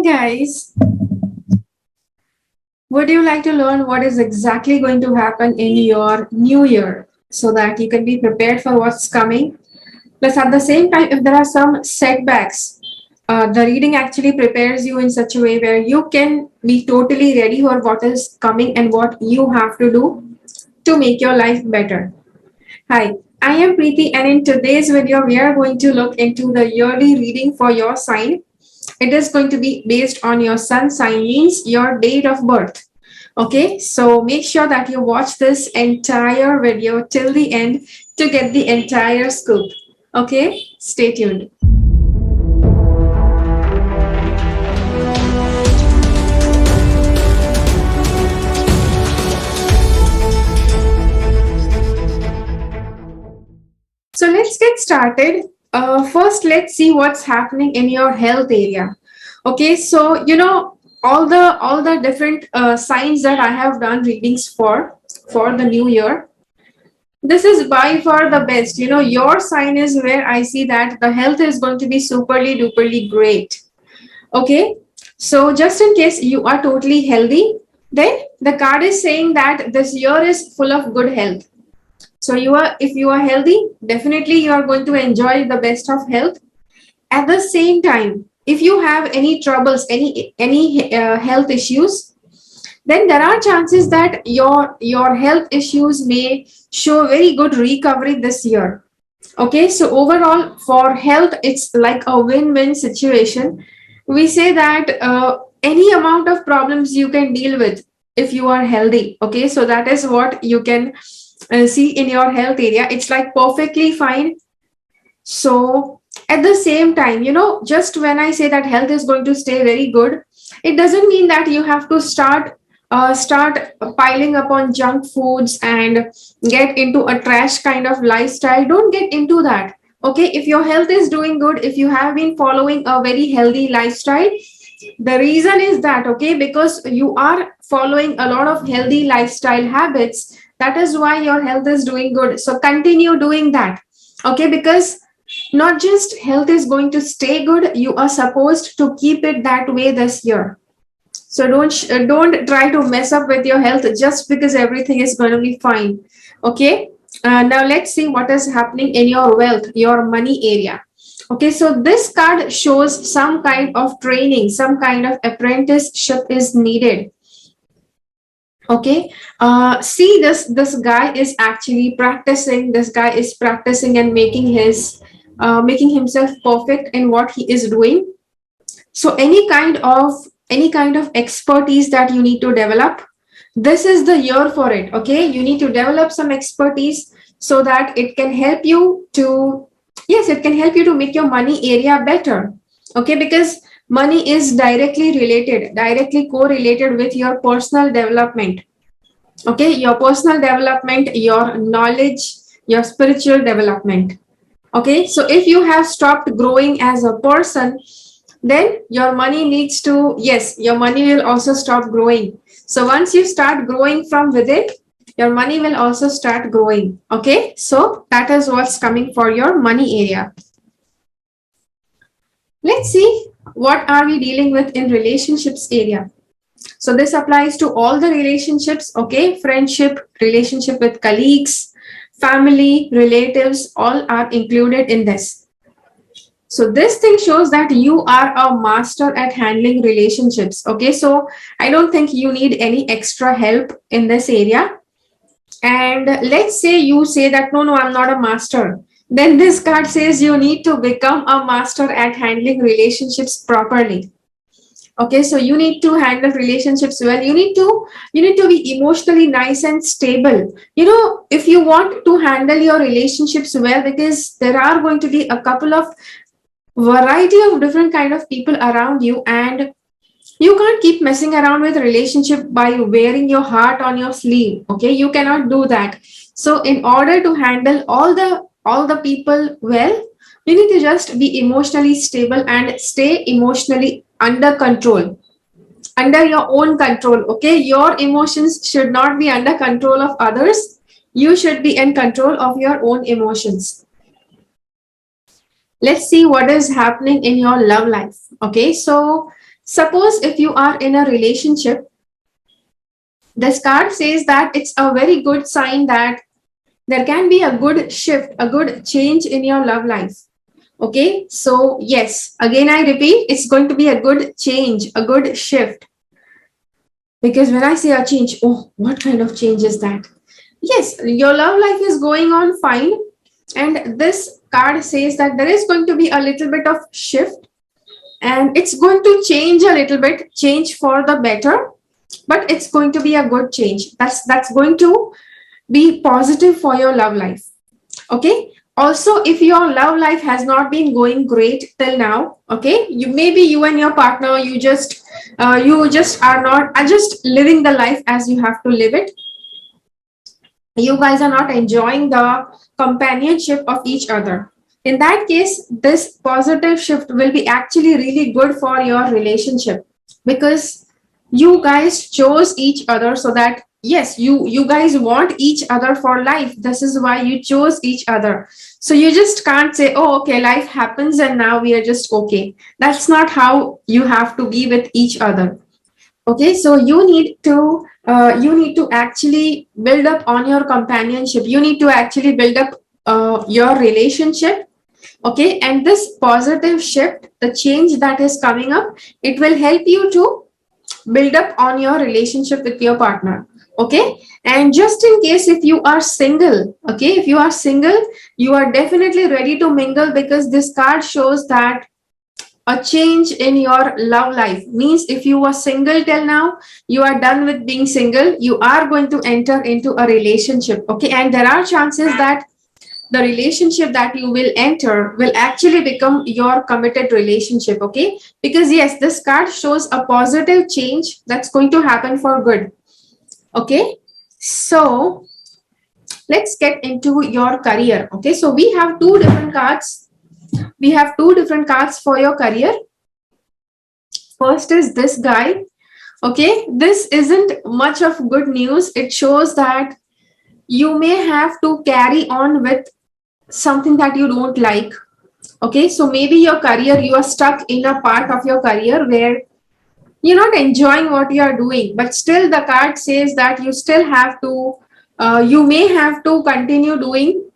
guys. Would you like to learn what is exactly going to happen in your new year so that you can be prepared for what's coming? Plus, at the same time, if there are some setbacks, the reading actually prepares you in such a way where you can be totally ready for what is coming and what you have to do to make your life better. Hi, I am Preeti, and in today's video, we are going to look into the yearly reading for your sign. It is going to be based on your sun sign, means your date of birth. Okay, so make sure that you watch this entire video till the end to get the entire scoop. Okay, stay tuned. So let's get started. First, let's see what's happening in your health area. Okay, so all the different signs that I have done readings for the new year. This is by far the best. Your sign is where I see that the health is going to be superly duperly great. Okay, so just in case you are totally healthy, then the card is saying that this year is full of good health. So if you are healthy, definitely you are going to enjoy the best of health. At the same time, if you have any troubles, any health issues, then there are chances that your health issues may show very good recovery this year. Okay, so overall for health, it's like a win-win situation. We say that any amount of problems you can deal with if you are healthy. Okay, so that is what you can see in your health area. It's like perfectly fine. So at the same time, just when I say that health is going to stay very good, it doesn't mean that you have to start piling up on junk foods and get into a trash kind of lifestyle. Don't get into that. Okay, if your health is doing good, if you have been following a very healthy lifestyle, the reason is that, okay, because you are following a lot of healthy lifestyle habits, that is why your health is doing good. So continue doing that. Okay, because not just health is going to stay good, you are supposed to keep it that way this year. So don't try to mess up with your health just because everything is going to be fine. Okay, now let's see what is happening in your wealth, your money area. Okay, so this card shows some kind of training, some kind of apprenticeship is needed. Okay, see, this guy is actually practicing. This guy is practicing and making himself perfect in what he is doing. So any kind of expertise that you need to develop, this is the year for it. Okay, you need to develop some expertise so that it can help you to, yes, it can help you to make your money area better. Okay, because money is directly correlated with your personal development. Okay, your personal development, your knowledge, your spiritual development. Okay, so if you have stopped growing as a person, then your money needs to, yes, your money will also stop growing. So once you start growing from within, your money will also start growing. Okay, so that is what's coming for your money area. Let's see what are we dealing with in relationships area. So this applies to all the relationships. Okay, friendship, relationship with colleagues, family, relatives, all are included in this. So this thing shows that you are a master at handling relationships. Okay, so I don't think you need any extra help in this area. And let's say you say that, no, I'm not a master. Then this card says you need to become a master at handling relationships properly. Okay, so you need to handle relationships well. You need to be emotionally nice and stable. If you want to handle your relationships well, because there are going to be a couple of variety of different kind of people around you, and you can't keep messing around with relationship by wearing your heart on your sleeve. Okay, you cannot do that. So in order to handle all the people well, you need to just be emotionally stable and stay emotionally under control, under your own control. Okay, your emotions should not be under control of others. You should be in control of your own emotions. Let's see what is happening in your love life. Okay, so Suppose if you are in a relationship, this card says that it's a very good sign that there can be a good shift, a good change in your love life. Okay, so yes, again I repeat, it's going to be a good change, a good shift. Because when I say a change, oh, what kind of change is that? Yes, your love life is going on fine, and this card says that there is going to be a little bit of shift, and it's going to change a little bit, change for the better, but it's going to be a good change. That's going to be positive for your love life. Okay, also if your love life has not been going great till now, okay, you and your partner, you just are not are just living the life as you have to live it. You guys are not enjoying the companionship of each other. In that case, this positive shift will be actually really good for your relationship, because you guys chose each other, so that yes, you guys want each other for life. This is why you chose each other. So you just can't say, oh, okay, life happens and now we are just okay. That's not how you have to be with each other. Okay, so you need to actually build up on your companionship. You need to actually build up your relationship. Okay, and this positive shift, the change that is coming up, it will help you to build up on your relationship with your partner. Okay, and just in case if you are single, okay, if you are single, you are definitely ready to mingle, because this card shows that a change in your love life means if you were single till now, you are done with being single, you are going to enter into a relationship. Okay, and there are chances that the relationship that you will enter will actually become your committed relationship. Okay, because yes, this card shows a positive change that's going to happen for good. Okay, so let's get into your career. Okay, so we have two different cards. We have two different cards for your career. First is this guy. Okay, this isn't much of good news. It shows that you may have to carry on with something that you don't like. Okay, so maybe your career, you are stuck in a part of your career where you're not enjoying what you are doing, but still the card says that you still have to, you may have to continue doing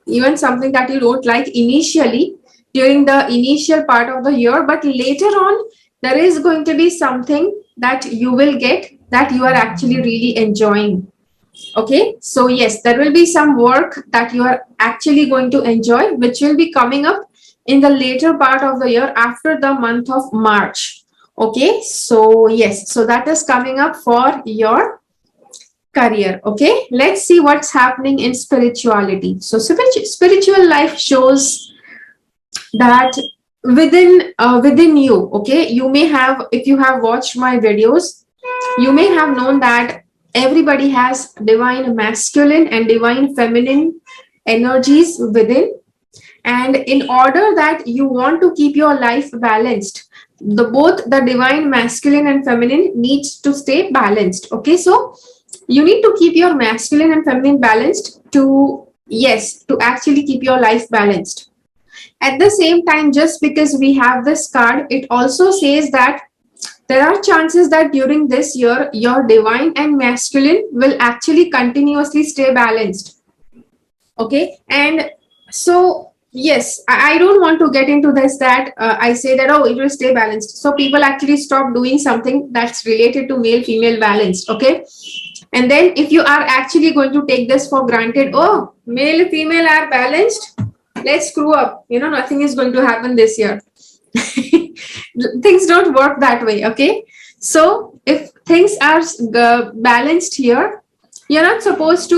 even something that you don't like initially during the initial part of the year, but later on there is going to be something that you will get that you are actually really enjoying. Okay, so yes, there will be some work that you are actually going to enjoy, which will be coming up in the later part of the year after the month of March. Okay, so yes, so that is coming up for your career. Okay, let's see what's happening in spirituality. So spiritual life shows that within you, okay, you may have, if you have watched my videos, you may have known that everybody has divine masculine and divine feminine energies within, and in order that you want to keep your life balanced, the both the divine masculine and feminine needs to stay balanced. Okay, so you need to keep your masculine and feminine balanced to, yes, to actually keep your life balanced. At the same time, just because we have this card, it also says that there are chances that during this year, your divine and masculine will actually continuously stay balanced. Okay, and so yes, I don't want to get into this that I say that, oh, it will stay balanced. So people actually stop doing something that's related to male female balanced. Okay, and then if you are actually going to take this for granted, oh, male female are balanced, let's screw up, nothing is going to happen this year. Things don't work that way. Okay, so if things are balanced here, you're not supposed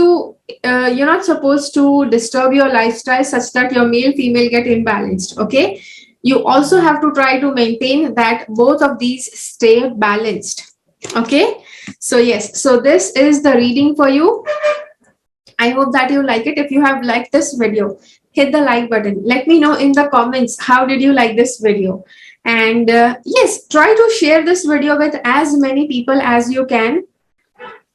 to disturb your lifestyle such that your male female get imbalanced. Okay, you also have to try to maintain that both of these stay balanced. Okay, so yes, so this is the reading for you. I hope that you like it. If you have liked this video, hit the like button. Let me know in the comments how did you like this video. And yes, try to share this video with as many people as you can.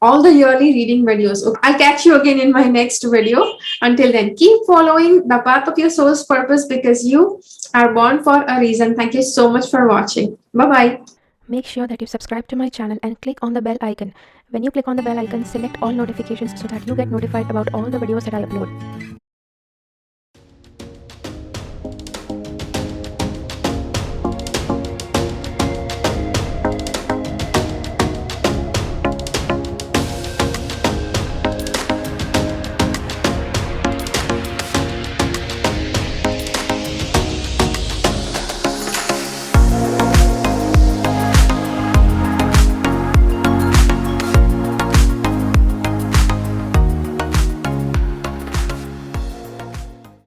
All the yearly reading videos. Okay, I'll catch you again in my next video. Until then, keep following the path of your soul's purpose, because you are born for a reason. Thank you so much for watching. Bye-bye. Make sure that you subscribe to my channel and click on the bell icon. When you click on the bell icon, select all notifications so that you get notified about all the videos that I upload.